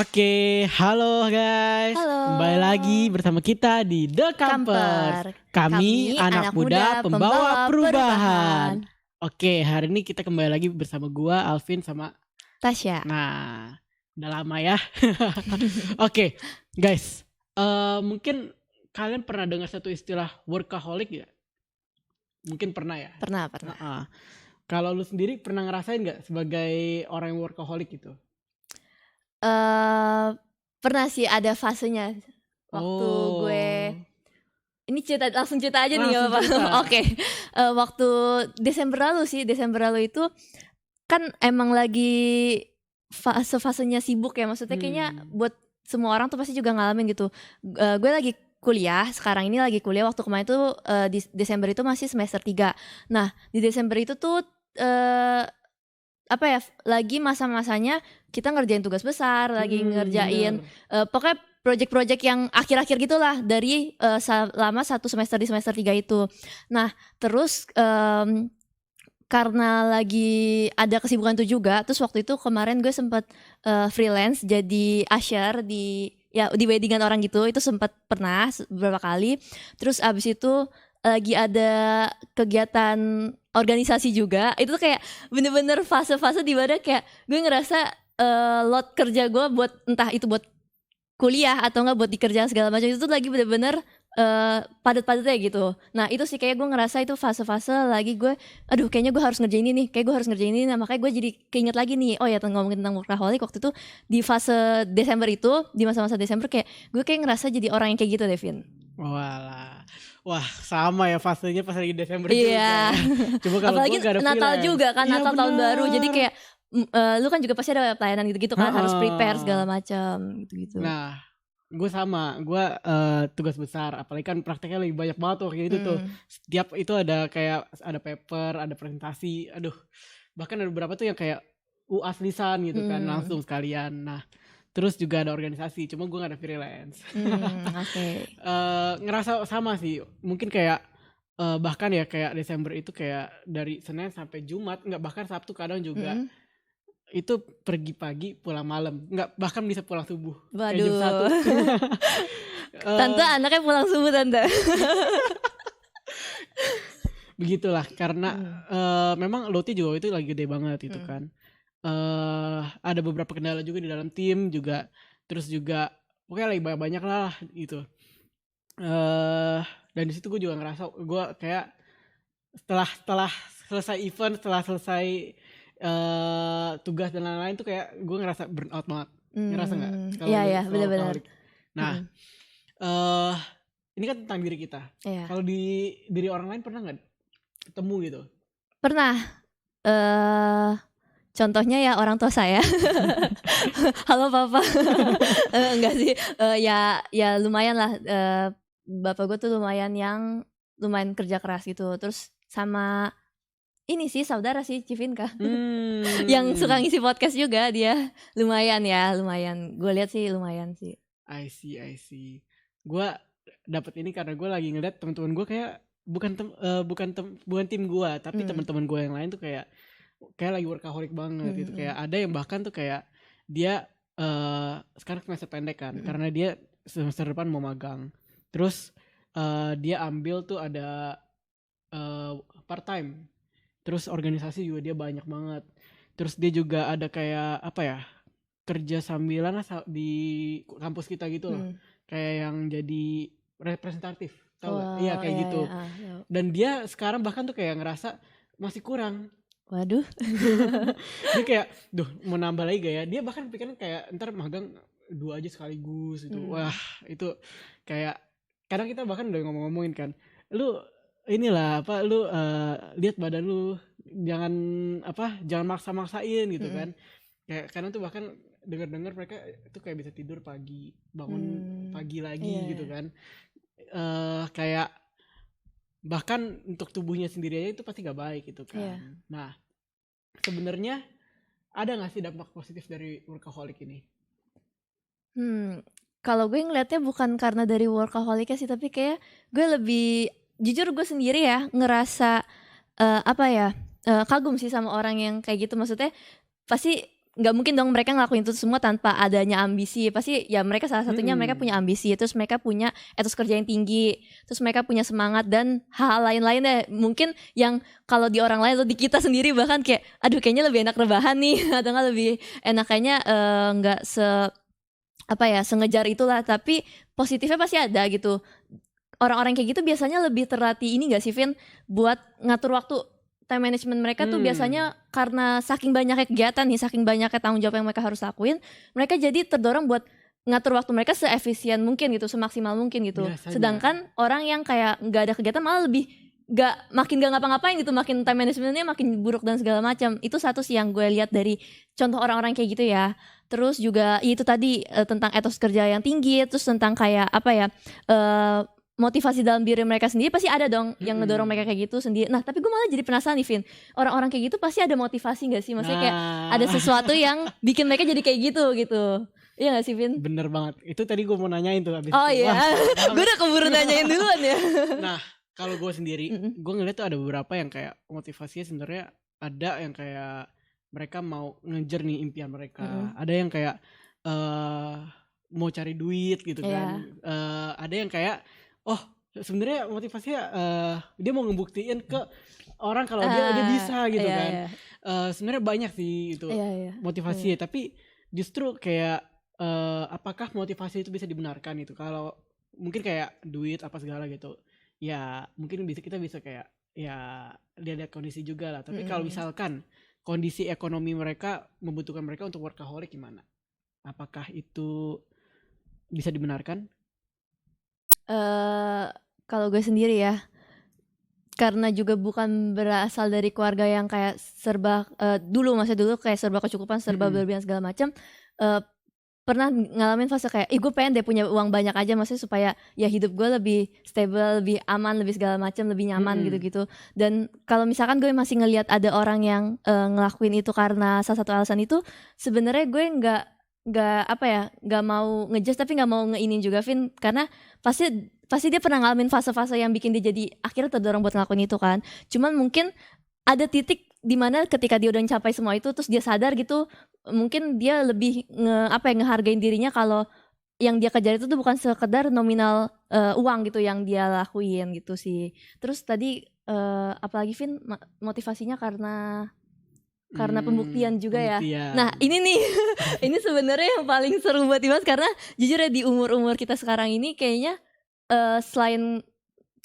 Oke, halo guys. Halo. Kembali lagi bersama kita di The Campers. Kami anak muda pembawa perubahan. Oke, hari ini kita kembali lagi bersama gua, Alvin, sama Tasya. Nah, udah lama ya. Oke, guys. Mungkin kalian pernah dengar satu istilah workaholic ya? Mungkin pernah ya? Pernah. Kalau lu sendiri pernah ngerasain gak sebagai orang yang workaholic gitu? Pernah sih ada fasenya waktu gue ini langsung cerita aja nih gak apa-apa. Oke. Waktu Desember lalu itu kan emang lagi fasenya sibuk ya, maksudnya kayaknya buat semua orang tuh pasti juga ngalamin gitu. Gue lagi kuliah, sekarang ini lagi kuliah, waktu kemarin tuh di Desember itu masih semester 3. Nah, di Desember itu tuh lagi masa-masanya kita ngerjain tugas besar, lagi ngerjain pokoknya project-project yang akhir-akhir gitulah dari selama satu semester di semester 3 itu. Nah, terus karena lagi ada kesibukan itu juga, terus waktu itu kemarin gue sempat freelance jadi usher di weddingan orang gitu, itu sempat pernah beberapa kali. Terus abis itu lagi ada kegiatan organisasi juga, itu tuh kayak bener-bener fase-fase di mana kayak gue ngerasa load kerja gue buat entah itu buat kuliah atau enggak buat di kerjaan segala macam itu tuh lagi bener-bener padat-padatnya gitu. Nah itu sih kayak gue ngerasa itu fase-fase lagi gue, aduh kayaknya gue harus ngerjain ini nih, nah makanya gue jadi keinget lagi nih, oh ya ngomongin tentang workaholic, waktu itu di fase Desember itu, di masa-masa Desember kayak gue kayak ngerasa jadi orang yang kayak gitu, Devin. Wah sama ya fasenya pas lagi Desember juga. Coba kalau apalagi gua Natal freelance. juga kan, Natal tahun baru, jadi kayak lu kan juga pasti ada pelayanan gitu-gitu kan, harus prepare segala macam gitu-gitu. Nah, gue sama, gue tugas besar, apalagi kan prakteknya lebih banyak banget tuh kayak gitu tuh. Setiap itu ada kayak ada paper, ada presentasi, aduh. Bahkan ada beberapa tuh yang kayak UAS lisan gitu kan, langsung sekalian. Nah, terus juga ada organisasi, cuma gue gak ada freelance. Oke. Ngerasa sama sih, mungkin kayak bahkan ya kayak Desember itu kayak dari Senin sampai Jumat, nggak bahkan Sabtu kadang juga. Itu pergi pagi pulang malam, nggak bahkan bisa pulang subuh. Waduh. Kayak jam 1. Tante anaknya pulang subuh tante. Begitulah karena memang loadnya juga itu lagi gede banget itu kan. Ada beberapa kendala juga di dalam tim juga, terus juga pokoknya lagi banyak lah gitu. Dan di situ gue juga ngerasa gue kayak setelah selesai event, setelah selesai tugas dan lain-lain tuh kayak gue ngerasa burn out banget. Ngerasa gak? Iya benar-benar. Nah ini kan tentang diri kita. Kalau di diri orang lain pernah gak ketemu gitu? Pernah. Contohnya ya orang tua saya. Halo papa. Enggak sih, ya lumayan lah, bapak gue tuh lumayan kerja keras gitu. Terus sama ini sih saudara sih, Civinka. Yang suka ngisi podcast juga dia. Lumayan. Gue lihat sih lumayan sih. I see. Gue dapet ini karena gue lagi ngeliat teman-teman gue kayak bukan tim gue, tapi teman-teman gue yang lain tuh kayak lagi workaholic banget gitu. Kayak ada yang bahkan tuh kayak dia sekarang semester pendek kan, karena dia semester depan mau magang. Terus dia ambil tuh ada part time. Terus organisasi juga dia banyak banget. Terus dia juga ada kayak kerja sambilan di kampus kita gitu loh. Kayak yang jadi representatif, tau gak? Iya kayak gitu. Dan dia sekarang bahkan tuh kayak ngerasa masih kurang. Waduh. Dia kayak, mau nambah lagi gak ya? Dia bahkan pikiran kayak ntar magang 2 aja sekaligus gitu. Wah itu kayak kadang kita bahkan udah ngomongin kan, lu lihat badan lu, jangan maksa-maksain gitu kan. Kayak kadang tuh bahkan dengar mereka itu kayak bisa tidur pagi, bangun pagi lagi gitu kan. Kayak bahkan untuk tubuhnya sendiri aja itu pasti gak baik gitu kan. Nah sebenarnya ada gak sih dampak positif dari workaholic ini? Kalau gue ngeliatnya bukan karena dari workaholicnya sih, tapi kayak gue lebih jujur gue sendiri ya ngerasa kagum sih sama orang yang kayak gitu. Maksudnya pasti nggak mungkin dong mereka ngelakuin itu semua tanpa adanya ambisi. Pasti ya mereka salah satunya mereka punya ambisi, terus mereka punya etos kerja yang tinggi, terus mereka punya semangat dan hal lain-lain deh. Mungkin yang kalau di orang lain atau di kita sendiri bahkan kayak aduh kayaknya lebih enak rebahan nih atau nggak lebih enak kayaknya nggak sengejar itulah, tapi positifnya pasti ada gitu. Orang-orang kayak gitu biasanya lebih terlatih ini gak sih Vin buat ngatur waktu. Time management mereka tuh biasanya karena saking banyaknya kegiatan nih, saking banyaknya tanggung jawab yang mereka harus lakuin, mereka jadi terdorong buat ngatur waktu mereka seefisien mungkin gitu, semaksimal mungkin gitu. Biasanya. Sedangkan orang yang kayak nggak ada kegiatan malah lebih makin gak ngapa-ngapain gitu, makin time managementnya makin buruk dan segala macam. Itu satu sih yang gue lihat dari contoh orang-orang kayak gitu ya. Terus juga itu tadi tentang etos kerja yang tinggi, terus tentang kayak motivasi dalam diri mereka sendiri pasti ada dong yang ngedorong mereka kayak gitu sendiri. Nah tapi gue malah jadi penasaran nih Vin, orang-orang kayak gitu pasti ada motivasi gak sih? Maksudnya kayak ada sesuatu yang bikin mereka jadi kayak gitu. Iya gak sih Vin? Bener banget, itu tadi gue mau nanyain tuh abis Oh itu. iya, gue udah keburu nanyain duluan ya. Nah kalau gue sendiri, gue ngeliat tuh ada beberapa yang kayak motivasinya sebenarnya ada yang kayak mereka mau ngejar nih impian mereka. Ada yang kayak mau cari duit gitu kan. Ada yang kayak sebenarnya motivasinya dia mau ngebuktiin ke orang kalau dia bisa gitu kan. Sebenarnya banyak sih itu motivasinya, tapi justru kayak apakah motivasi itu bisa dibenarkan itu? Kalau mungkin kayak duit apa segala gitu, ya mungkin kita bisa kayak ya lihat kondisi juga lah. Tapi kalau misalkan kondisi ekonomi mereka membutuhkan mereka untuk workaholic, gimana? Apakah itu bisa dibenarkan? Kalau gue sendiri ya, karena juga bukan berasal dari keluarga yang kayak serba dulu kayak serba kecukupan, serba berlebihan segala macam, pernah ngalamin fase kayak gue pengen deh punya uang banyak aja, maksudnya supaya ya hidup gue lebih stable, lebih aman, lebih segala macam, lebih nyaman gitu-gitu. Dan kalau misalkan gue masih ngelihat ada orang yang ngelakuin itu karena salah satu alasan itu, sebenarnya gue nggak mau ngejudge tapi nggak mau ngeinin juga Vin, karena pasti dia pernah ngalamin fase-fase yang bikin dia jadi akhirnya terdorong buat ngelakuin itu kan. Cuman mungkin ada titik dimana ketika dia udah mencapai semua itu terus dia sadar gitu, mungkin dia lebih ngehargain dirinya kalau yang dia kejar itu tuh bukan sekedar nominal uang gitu yang dia lakuin gitu sih. Terus tadi apalagi Vin, motivasinya karena pembuktian juga ya. Nah ini nih ini sebenarnya yang paling seru buat dibahas, karena jujur ya di umur kita sekarang ini kayaknya selain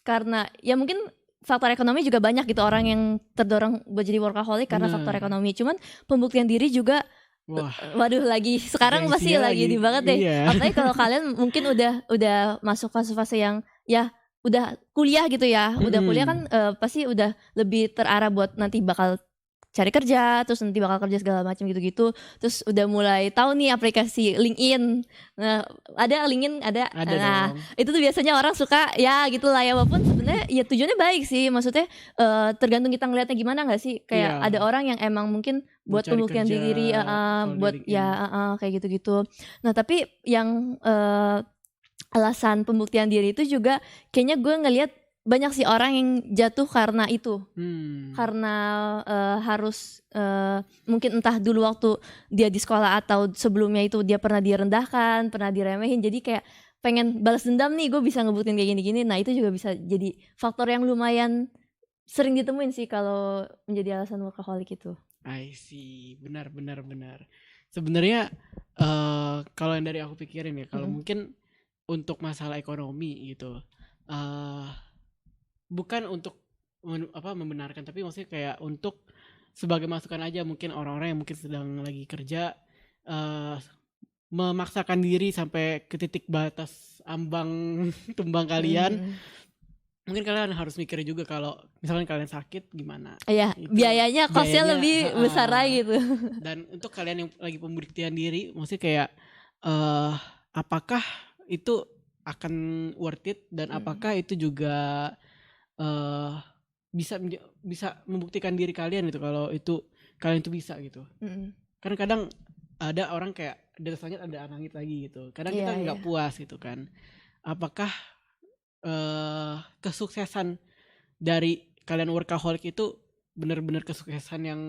karena ya mungkin faktor ekonomi juga banyak gitu orang yang terdorong buat jadi workaholic karena faktor ekonomi. Cuman pembuktian diri juga waduh lagi sekarang pasti lagi di banget deh. Apalagi kalau kalian mungkin udah masuk fase-fase yang ya udah kuliah gitu ya. Udah kuliah kan pasti udah lebih terarah buat nanti bakal cari kerja, terus nanti bakal kerja segala macam gitu-gitu. Terus udah mulai tahu nih aplikasi LinkedIn. Nah, ada LinkedIn ada nah, dong. Itu tuh biasanya orang suka ya gitulah ya, walaupun sebenarnya ya tujuannya baik sih. Maksudnya tergantung kita ngelihatnya gimana enggak sih? Kayak ada orang yang emang mungkin buat pembuktian diri buat kayak gitu-gitu. Nah, tapi yang alasan pembuktian diri itu juga kayaknya gue ngelihat banyak sih orang yang jatuh karena itu, karena harus mungkin entah dulu waktu dia di sekolah atau sebelumnya itu dia pernah direndahkan, pernah diremehin, jadi kayak pengen balas dendam nih, gue bisa ngebuktiin kayak gini-gini. Nah itu juga bisa jadi faktor yang lumayan sering ditemuin sih kalau menjadi alasan workaholic itu. I see, benar. Sebenarnya kalau yang dari aku pikirin ya, kalau mungkin untuk masalah ekonomi gitu, bukan untuk membenarkan, tapi maksudnya kayak untuk sebagai masukan aja. Mungkin orang-orang yang mungkin sedang lagi kerja memaksakan diri sampai ke titik batas ambang tumbang kalian. Mungkin kalian harus mikir juga kalau misalnya kalian sakit gimana. Iya, biayanya costnya lebih besar lagi gitu. Dan untuk kalian yang lagi pembuktian diri, maksudnya kayak apakah itu akan worth it, dan apakah itu juga bisa membuktikan diri kalian gitu kalau itu kalian itu bisa gitu. Karena kadang ada orang kayak dasarnya ada langit lagi gitu. Kadang kita nggak puas gitu kan. Apakah kesuksesan dari kalian workaholic itu benar-benar kesuksesan yang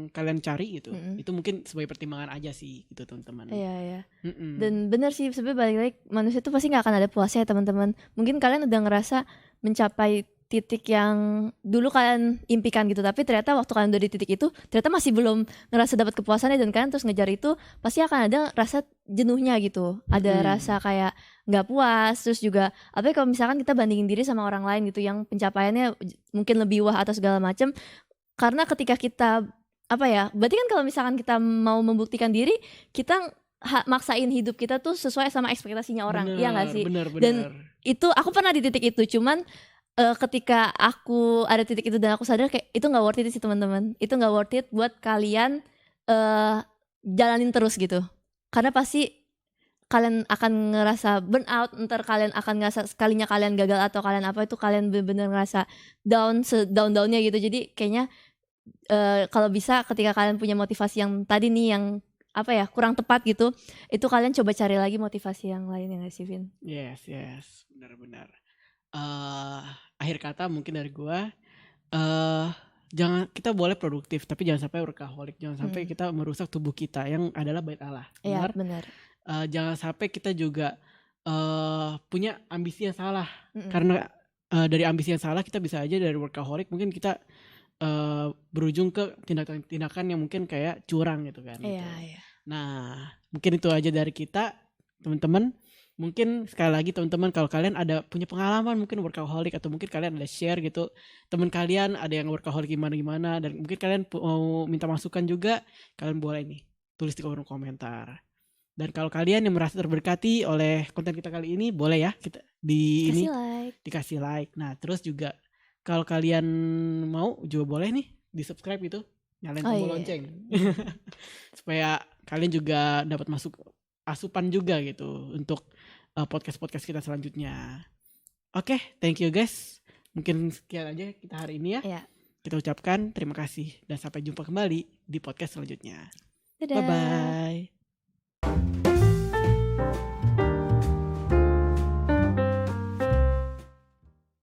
kalian cari gitu. Mm-mm. Itu mungkin sebagai pertimbangan aja sih gitu teman-teman. Iya. Mm-mm. Dan benar sih, sebenarnya balik lagi manusia tuh pasti nggak akan ada puasnya ya teman-teman. Mungkin kalian udah ngerasa mencapai titik yang dulu kalian impikan gitu, tapi ternyata waktu kalian udah di titik itu ternyata masih belum ngerasa dapat kepuasannya, dan kalian terus ngejar itu, pasti akan ada rasa jenuhnya gitu, ada rasa kayak nggak puas. Terus juga apa ya, kalau misalkan kita bandingin diri sama orang lain gitu yang pencapaiannya mungkin lebih wah atau segala macam, karena ketika kita apa ya, berarti kan kalau misalkan kita mau membuktikan diri, kita maksain hidup kita tuh sesuai sama ekspektasinya orang. Iya nggak sih? Bener. Dan itu aku pernah di titik itu, cuman ketika aku ada titik itu dan aku sadar kayak itu nggak worth it sih teman-teman, itu nggak worth it buat kalian jalanin terus gitu, karena pasti kalian akan ngerasa burn out, ntar kalian akan ngerasa sekalinya kalian gagal atau kalian apa itu kalian bener-bener ngerasa down sedown-downnya gitu. Jadi kayaknya kalau bisa ketika kalian punya motivasi yang tadi nih yang apa ya kurang tepat gitu, itu kalian coba cari lagi motivasi yang lain, ya nggak sih Vin? Yes, benar-benar. Akhir kata mungkin dari gua, jangan, kita boleh produktif tapi jangan sampai workaholic, jangan sampai kita merusak tubuh kita yang adalah bait Allah. Iya benar. Jangan sampai kita juga punya ambisi yang salah, karena dari ambisi yang salah kita bisa aja dari workaholic mungkin kita berujung ke tindakan-tindakan yang mungkin kayak curang gitu kan. Iya. Nah mungkin itu aja dari kita teman-teman. Mungkin sekali lagi teman-teman, kalau kalian ada punya pengalaman mungkin workaholic, atau mungkin kalian ada share gitu, teman kalian ada yang workaholic gimana, dan mungkin kalian mau minta masukan juga, kalian boleh nih tulis di kolom komentar. Dan kalau kalian yang merasa terberkati oleh konten kita kali ini, boleh ya kita dikasih like. Nah terus juga kalau kalian mau juga boleh nih di subscribe itu, nyalain tombol lonceng supaya kalian juga dapat masuk asupan juga gitu untuk podcast kita selanjutnya. Oke, thank you guys. Mungkin sekian aja kita hari ini ya. Kita ucapkan terima kasih dan sampai jumpa kembali di podcast selanjutnya. Dadah. Bye-bye.